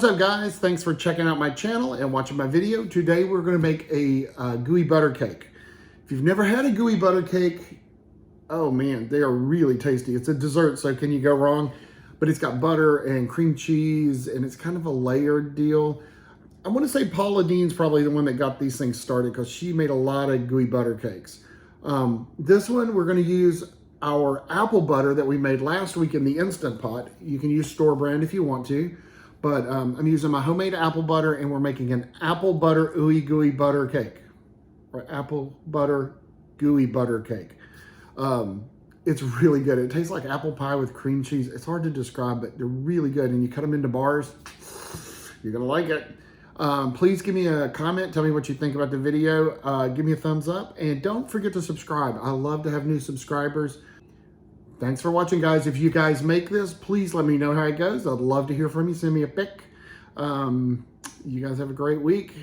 What's up, guys? Thanks for checking out my channel and watching my video. Today we're going to make a gooey butter cake. If you've never had a gooey butter cake, oh man, they are really tasty. It's a dessert, so can you go wrong? But it's got butter and cream cheese, and it's kind of a layered deal. I want to say Paula Dean's probably the one that got these things started because she made a lot of gooey butter cakes. This one, we're going to use our apple butter that we made last week in the Instant Pot. You can use store brand if you want to. But I'm using my homemade apple butter, and we're making an apple butter ooey gooey butter cake. Or apple butter gooey butter cake. It's really good. It tastes like apple pie with cream cheese. It's hard to describe, but they're really good. And you cut them into bars. You're going to like it. Please give me a comment. Tell me what you think about the video. Give me a thumbs up. And don't forget to subscribe. I love to have new subscribers. Thanks for watching, guys. If you guys make this, please let me know how it goes. I'd love to hear from you. Send me a pic. You guys have a great week.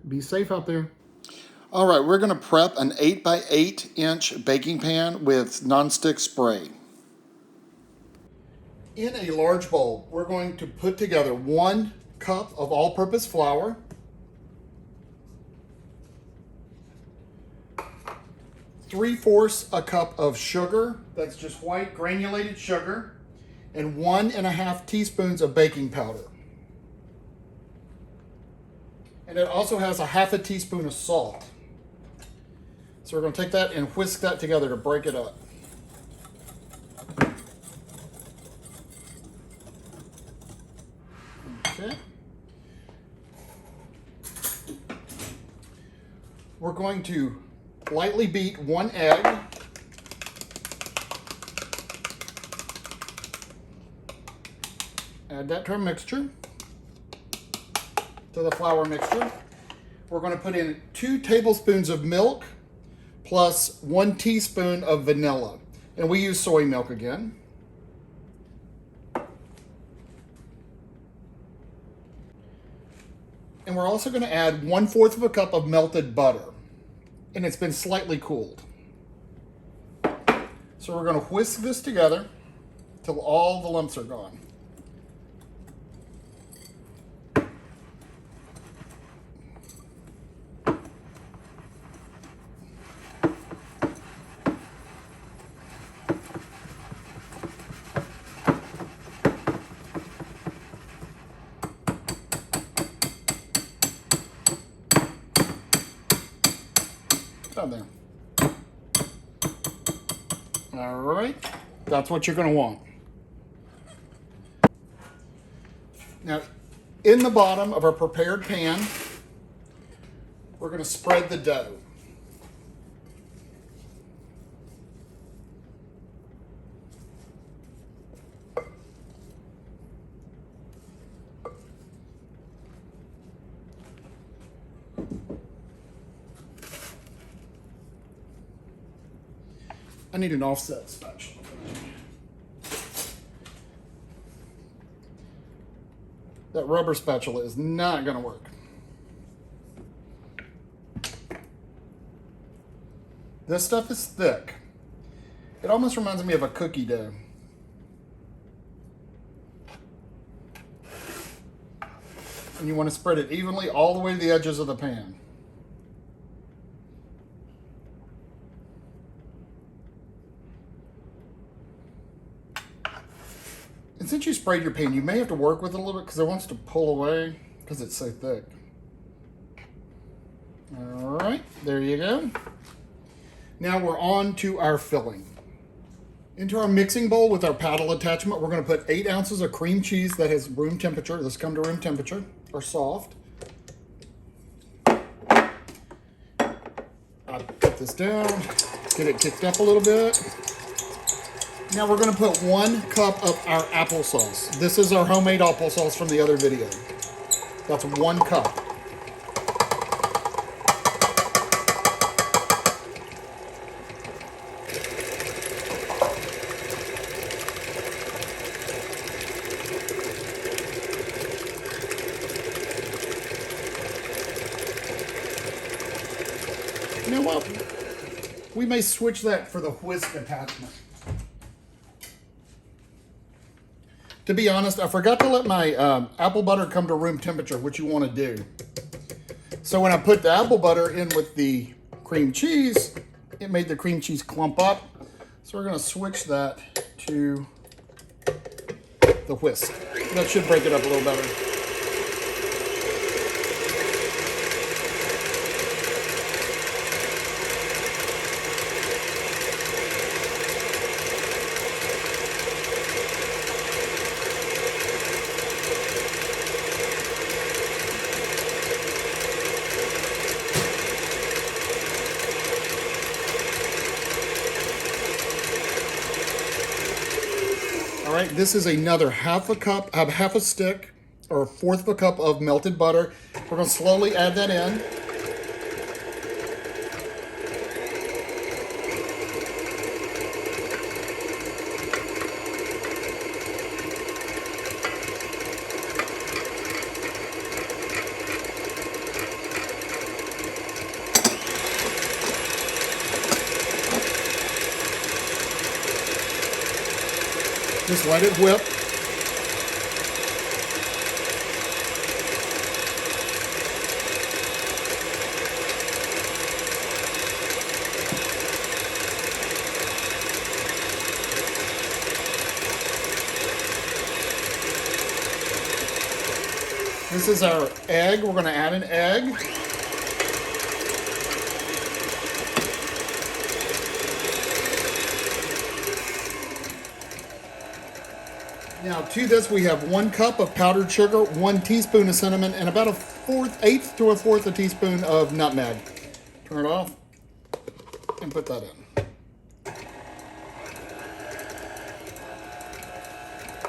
Be safe out there. All right, we're going to prep an 8 by 8 inch baking pan with nonstick spray. In a large bowl, we're going to put together 1 cup of all-purpose flour, 3/4 a cup of sugar, that's just white granulated sugar, and 1.5 teaspoons of baking powder. And it also has a 1/2 teaspoon of salt. So we're going to take that and whisk that together to break it up. Okay. We're going to lightly beat 1 egg. Add that to our mixture, to the flour mixture. We're going to put in 2 tablespoons of milk plus 1 teaspoon of vanilla. And we use soy milk again. And we're also going to add 1/4 of a cup of melted butter. And it's been slightly cooled. So we're going to whisk this together till all the lumps are gone. Down there. All right, that's what you're going to want. Now, in the bottom of our prepared pan, we're going to spread the dough. I need an offset spatula. That rubber spatula is not going to work. This stuff is thick. It almost reminds me of a cookie dough. And you want to spread it evenly all the way to the edges of the pan. And since you sprayed your pan, you may have to work with it a little bit because it wants to pull away because it's so thick. All right, there you go. Now we're on to our filling. Into our mixing bowl with our paddle attachment, we're going to put 8 ounces of cream cheese that has room temperature. This come to room temperature, or soft. I put this down, get it kicked up a little bit. Now we're going to put 1 cup of our applesauce. This is our homemade applesauce from the other video. That's 1 cup. You know what? We may switch that for the whisk attachment. To be honest, I forgot to let my apple butter come to room temperature, which you want to do. So when I put the apple butter in with the cream cheese, it made the cream cheese clump up. So we're going to switch that to the whisk. That should break it up a little better. All right, this is another half a stick or a fourth of a cup of melted butter. We're going to slowly add that in. Just let it whip. This is our egg. We're going to add an egg. Now to this we have 1 cup of powdered sugar, 1 teaspoon of cinnamon, and about eighth to a fourth a teaspoon of nutmeg. Turn it off and put that in.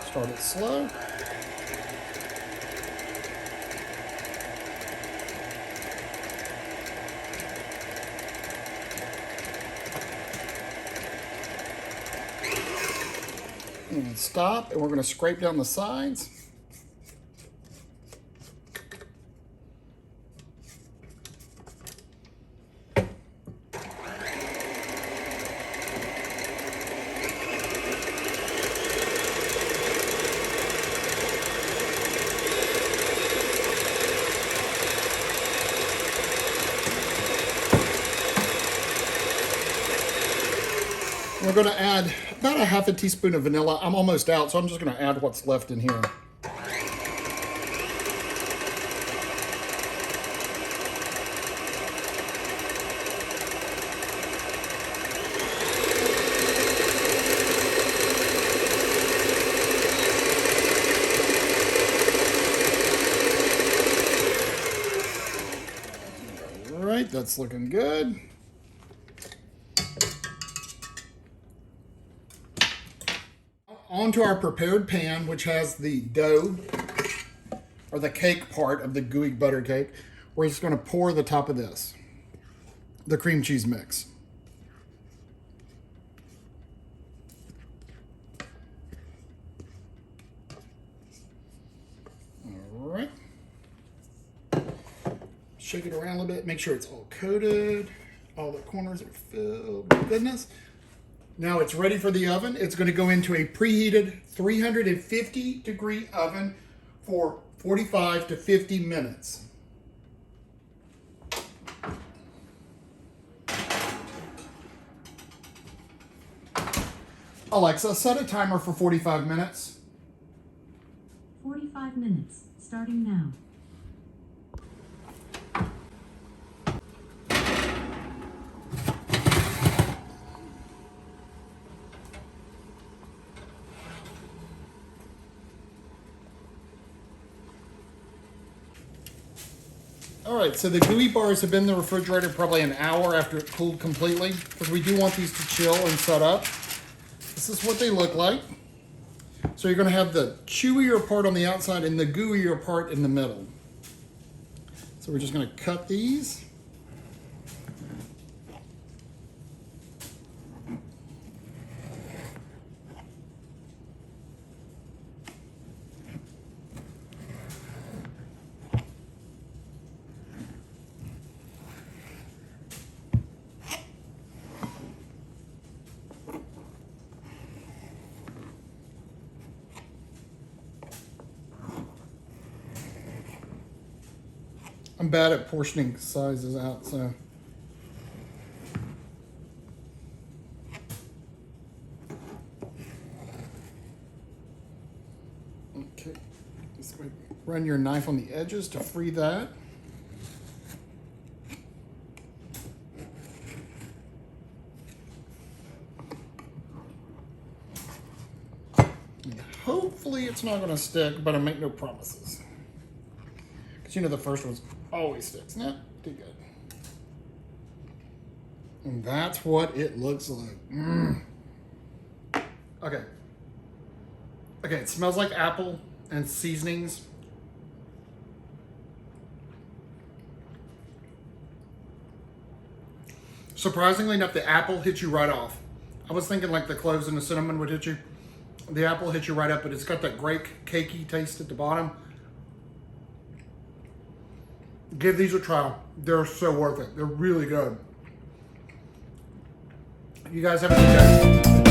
Start it slow. And stop, and we're going to scrape down the sides. We're going to add about a half a teaspoon of vanilla. I'm almost out, so I'm just going to add what's left in here. All right, that's looking good. Onto our prepared pan, which has the dough, or the cake part of the gooey butter cake. We're just going to pour the top of this, the cream cheese mix. All right. Shake it around a little bit, make sure it's all coated, all the corners are filled with goodness. Now it's ready for the oven. It's going to go into a preheated 350-degree oven for 45 to 50 minutes. Alexa, set a timer for 45 minutes. 45 minutes, starting now. All right, so the gooey bars have been in the refrigerator probably an hour after it cooled completely, because we do want these to chill and set up. This is what they look like. So you're going to have the chewier part on the outside and the gooier part in the middle. So we're just going to cut these. I'm bad at portioning sizes out, so. Okay, just run your knife on the edges to free that. And hopefully it's not gonna stick, but I make no promises. Because you know the first one's always sticks. Nah, too good. And that's what it looks like. Okay. Okay, it smells like apple and seasonings. Surprisingly enough, the apple hits you right off. I was thinking like the cloves and the cinnamon would hit you. The apple hits you right up, but it's got that great cakey taste at the bottom. Give these a try. They're so worth it. They're really good. You guys have a good day.